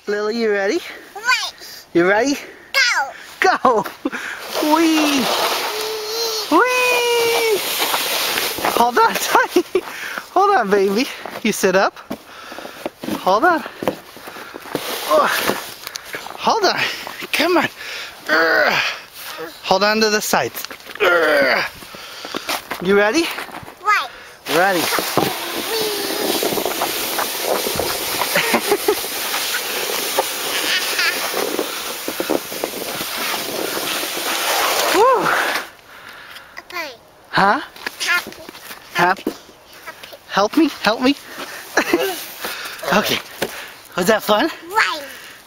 Lily, you ready? Right. You ready? Go. Go! Whee! Whee! Hold on, Tiny. Hold on, baby. You sit up. Hold on. Oh. Hold on. Come on. Hold on to the sides. You ready? Right. Ready. Woo. Okay. Huh? Happy. Happy? Help me? Help me? Okay. Was that fun? Right.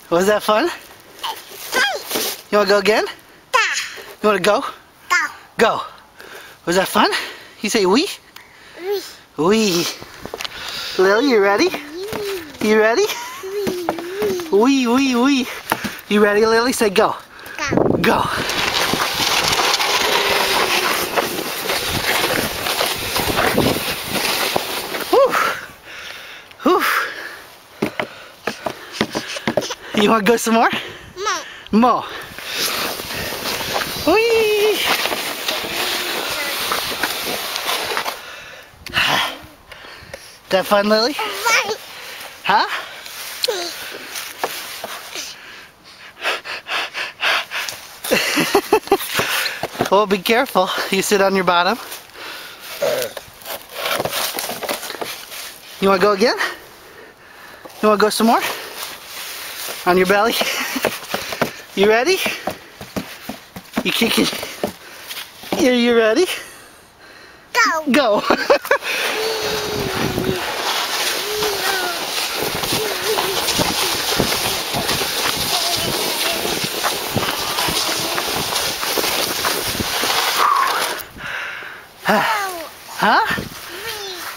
Was that fun? Right. You want to go again? Go. You want to go? Go. Go. Was that fun? You say we? We. Lily, you ready? You ready? We. You ready, Lily? Say go. Go. Go. Whew. Whew. You want to go some more? Mom. More. Whee! That fun, Lily? Right. Huh? Well, be careful. You sit on your bottom. You want to go again? You want to go some more? On your belly? You ready? You kicking? Are you ready? Go. Go. Huh?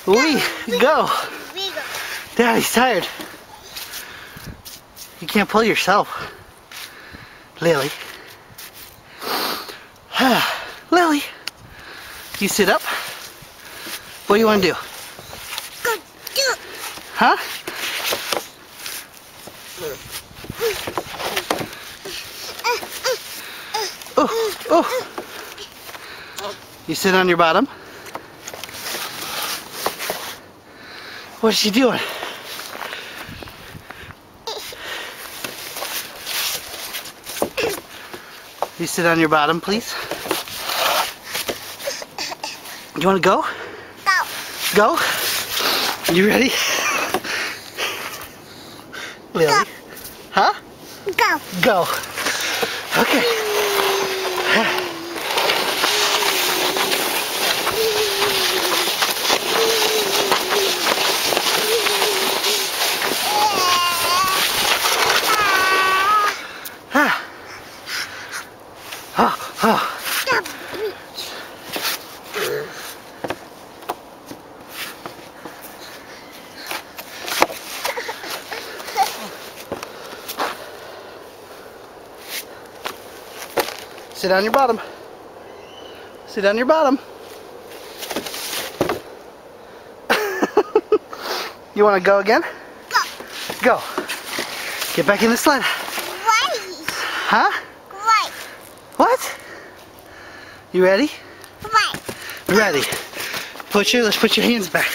We go. Daddy's tired. You can't pull yourself. Lily. Lily. You sit up. What do you want to do? Go. Do. Huh? Oh. You sit on your bottom. What's she doing? You sit on your bottom, please. You want to go? Go. Go? You ready? Lily? Go. Huh? Go. Go. Okay. Oh. Sit on your bottom. Sit on your bottom. You want to go again? Go. Go. Get back in the sled. Right. Huh? Right. What? You ready? Right. Ready. Let's put your hands back.